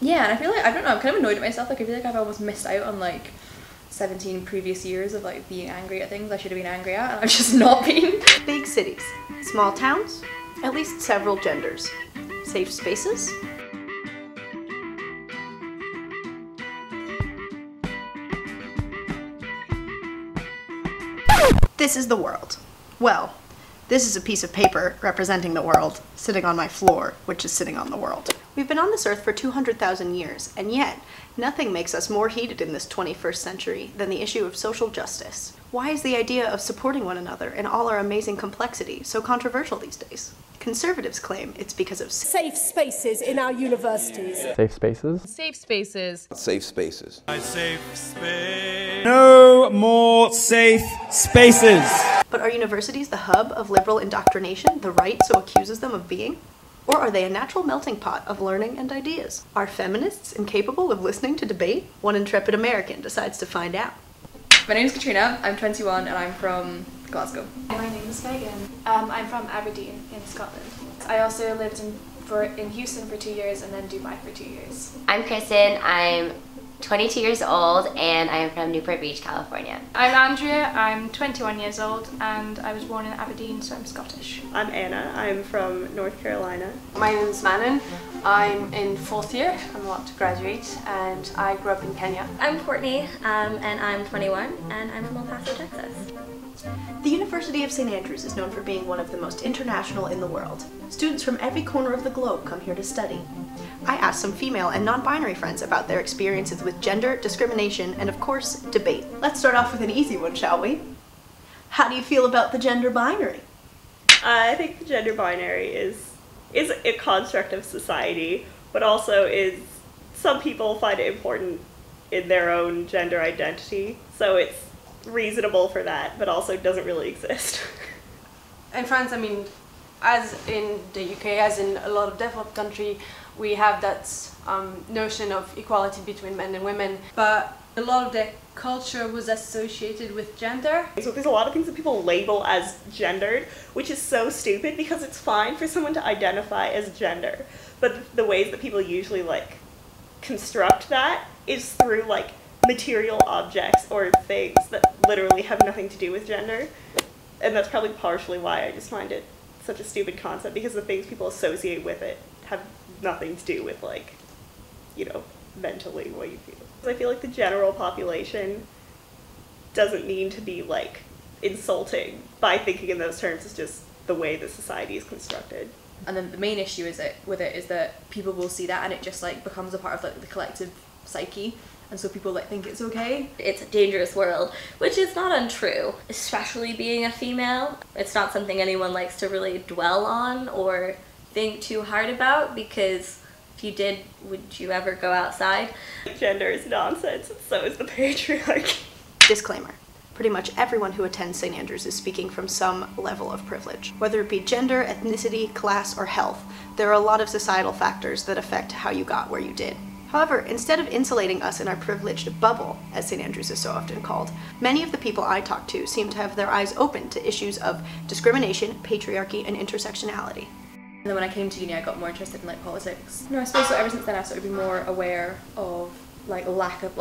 Yeah, and I feel like, I don't know, I'm kind of annoyed at myself. Like I feel like I've almost missed out on like 17 previous years of like being angry at things I should have been angry at, and I've just not been. Big cities, small towns, at least several genders. Safe spaces. This is the world. Well, this is a piece of paper representing the world sitting on my floor, which is sitting on the world. We've been on this earth for 200,000 years, and yet nothing makes us more heated in this 21st century than the issue of social justice. Why is the idea of supporting one another in all our amazing complexity so controversial these days? Conservatives claim it's because of safe spaces in our universities. Safe spaces. Safe spaces. Safe spaces. Safe space. No more safe spaces. But are universities the hub of liberal indoctrination the right so accuses them of being? Or are they a natural melting pot of learning and ideas? Are feminists incapable of listening to debate? One intrepid American decides to find out. My name's Katrina, I'm 21 and I'm from Glasgow. My name is Megan. I'm from Aberdeen in Scotland. I also lived in Houston for 2 years and then Dubai for 2 years. I'm Kristen, I'm 22 years old and I am from Newport Beach, California. I'm Andrea, I'm 21 years old and I was born in Aberdeen, so I'm Scottish. I'm Anna, I'm from North Carolina. My name is Manon, I'm in 4th year, I'm about to graduate, and I grew up in Kenya. I'm Courtney, and I'm 21 and I'm from El Paso, Texas. The University of St. Andrews is known for being one of the most international in the world. Students from every corner of the globe come here to study. I asked some female and non-binary friends about their experiences with gender, discrimination, and of course, debate. Let's start off with an easy one, shall we? How do you feel about the gender binary? I think the gender binary is a construct of society, but also is, some people find it important in their own gender identity, so it's reasonable for that, but also doesn't really exist. In France, I mean, as in the UK, as in a lot of developed countries, we have that notion of equality between men and women, but a lot of their culture was associated with gender. So there's a lot of things that people label as gendered, which is so stupid because it's fine for someone to identify as gender, but the ways that people usually like construct that is through like material objects or things that literally have nothing to do with gender, and that's probably partially why I just find it such a stupid concept, because the things people associate with it have nothing to do with, like, you know, mentally what you feel. I feel like the general population doesn't mean to be like insulting by thinking in those terms. It's just the way that society is constructed. And then the main issue with it is that people will see that and it just like becomes a part of like the collective psyche. And so people like think it's okay. It's a dangerous world, which is not untrue, especially being a female. It's not something anyone likes to really dwell on or think too hard about, because if you did, would you ever go outside? Gender is nonsense, and so is the patriarchy. Disclaimer. Pretty much everyone who attends St. Andrews is speaking from some level of privilege. Whether it be gender, ethnicity, class, or health, there are a lot of societal factors that affect how you got where you did. However, instead of insulating us in our privileged bubble, as St. Andrews is so often called, many of the people I talk to seem to have their eyes open to issues of discrimination, patriarchy, and intersectionality. And then when I came to uni, I got more interested in like politics. No, I suppose so ever since then I've sort of been more aware of like lack of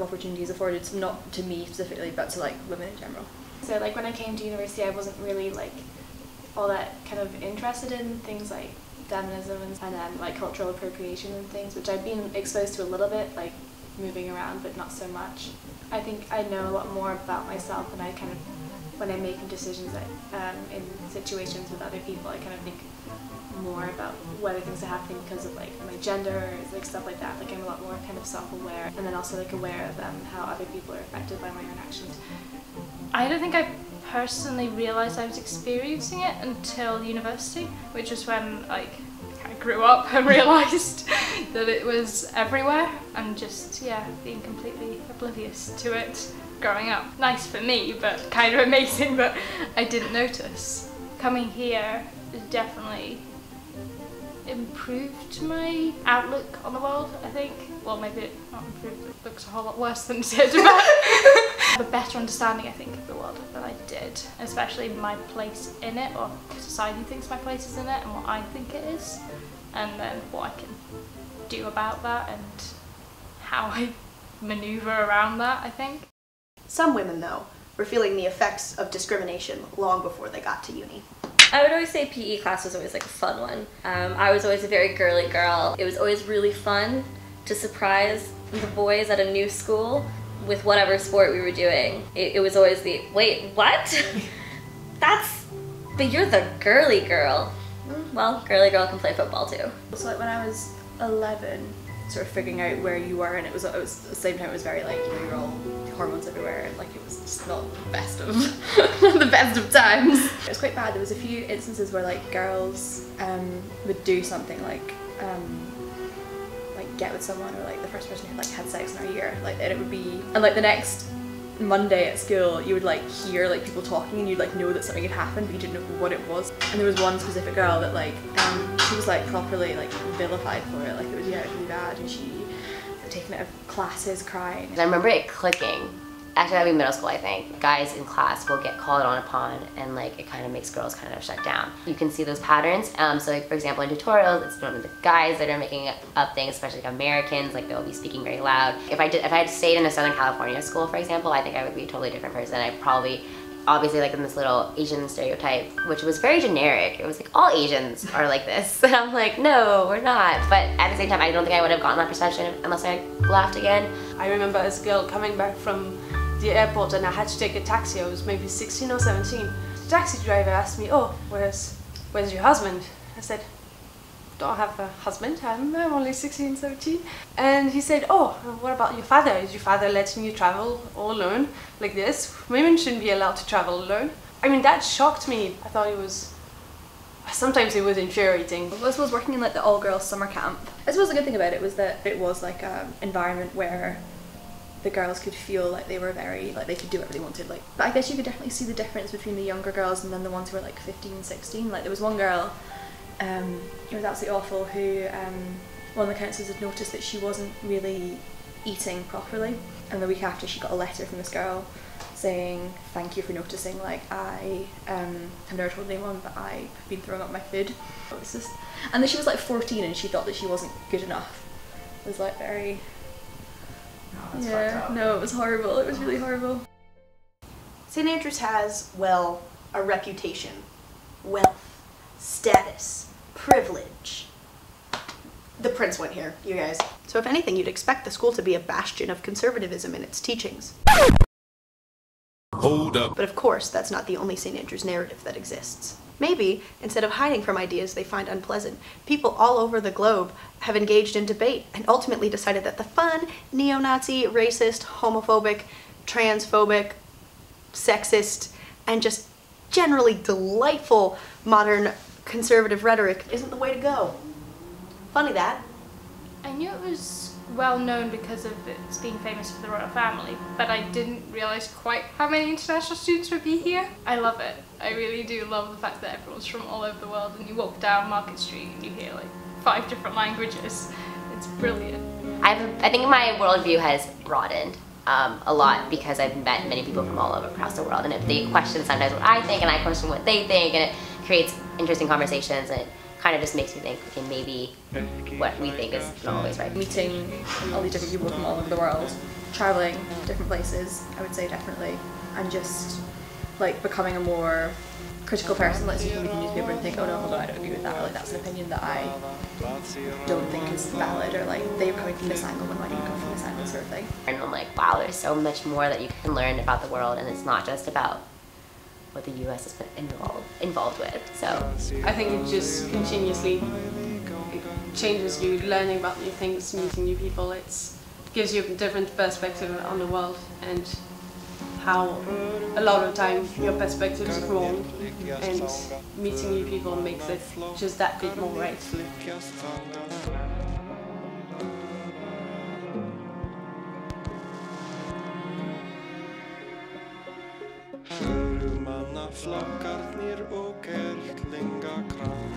opportunities afforded, not to me specifically, but to like women in general. So like when I came to university, I wasn't really like all that kind of interested in things like feminism and like cultural appropriation and things, which I've been exposed to a little bit, like moving around, but not so much. I think I know a lot more about myself, and I kind of, when I'm making decisions in situations with other people, I kind of think more about whether things are happening because of like my gender or like stuff like that. Like I'm a lot more kind of self-aware, and then also like aware of how other people are affected by my own actions. I don't think I personally realised I was experiencing it until university, which is when like I grew up and realised that it was everywhere, and just being completely oblivious to it growing up. Nice for me, but kind of amazing that I didn't notice. Coming here has definitely improved my outlook on the world, I think. Well, maybe it not improved, it looks a whole lot worse than it did, but I have a better understanding, I think, of the world than I did, especially my place in it, or society thinks my place is in it, and what I think it is, and then what I can do about that and how I maneuver around that, I think. Some women, though, were feeling the effects of discrimination long before they got to uni. I would always say PE class was always like a fun one. I was always a very girly girl. It was always really fun to surprise the boys at a new school with whatever sport we were doing. It was always the, wait, what? But you're the girly girl. Well, girly girl can play football too. So like when I was 11, sort of figuring out where you were, and it was at the same time it was very like, you know, you're all hormones everywhere, and like it was just not the best of the best of times. It was quite bad. There was a few instances where like girls would do something like get with someone, or like the first person who like had sex in our year, like, and it would be, and like the next Monday at school you would like hear like people talking, and you'd like know that something had happened but you didn't know what it was. And there was one specific girl that like she was like properly like vilified for it, like it was, yeah, it was really bad, and she had taken it out of classes crying. I remember it clicking. Actually, that'd be middle school, I think. Guys in class will get called on upon, and like it kind of makes girls kind of shut down. You can see those patterns. So like for example in tutorials, it's normally the guys that are making up things, especially like Americans, like they'll be speaking very loud. If I had stayed in a Southern California school, for example, I think I would be a totally different person. I probably, obviously like in this little Asian stereotype, which was very generic. It was like, all Asians are like this. And I'm like, no, we're not. But at the same time, I don't think I would have gotten that perception unless I left again. I remember as a girl coming back from the airport and I had to take a taxi. I was maybe 16 or 17. The taxi driver asked me, oh, where's your husband? I said, don't have a husband, I'm only 16, 17. And he said, oh, what about your father? Is your father letting you travel all alone like this? Women shouldn't be allowed to travel alone. I mean, that shocked me. I thought it was, sometimes it was infuriating. I suppose working in like the all-girls summer camp, I suppose the good thing about it was that it was like an environment where the girls could feel like they were very, like they could do whatever they wanted. Like, but I guess you could definitely see the difference between the younger girls and then the ones who were like 15, 16. Like there was one girl, it was absolutely awful, who one of the counsellors had noticed that she wasn't really eating properly, and the week after she got a letter from this girl saying, thank you for noticing, like I have never told anyone but I've been throwing up my food. And then she was like 14 and she thought that she wasn't good enough. It was like very, yeah, no, it was horrible. It was really horrible. St. Andrews has, well, a reputation, wealth, status, privilege. The prince went here, you guys. So if anything, you'd expect the school to be a bastion of conservatism in its teachings. Hold up. But of course, that's not the only St. Andrews narrative that exists. Maybe, instead of hiding from ideas they find unpleasant, people all over the globe have engaged in debate and ultimately decided that the fun, neo-Nazi, racist, homophobic, transphobic, sexist, and just generally delightful modern conservative rhetoric isn't the way to go. Funny that. I knew it was well known because of its being famous for the royal family, but I didn't realise quite how many international students would be here. I love it. I really do love the fact that everyone's from all over the world, and you walk down Market Street and you hear like 5 different languages. It's brilliant. I think my worldview has broadened a lot because I've met many people from all over across the world, and if they question sometimes what I think and I question what they think, and it creates interesting conversations, and it kind of just makes me think, okay, maybe what we think is not always right. Meeting all these different people from all over the world, travelling to different places, I would say definitely, and just like becoming a more critical person. Like, so you can read the newspaper and think, oh no, hold on, I don't agree with that, or like that's an opinion that I don't think is valid, or like they're coming from this angle, when why do you come from this angle, sort of thing. And I'm like, wow, there's so much more that you can learn about the world, and it's not just about what the US has been involved with. So I think it just continuously changes you, learning about new things, meeting new people. It gives you a different perspective on the world, and how a lot of time your perspective is wrong, and meeting new people makes it just that bit more right. Flokkarnir og kerlingakrán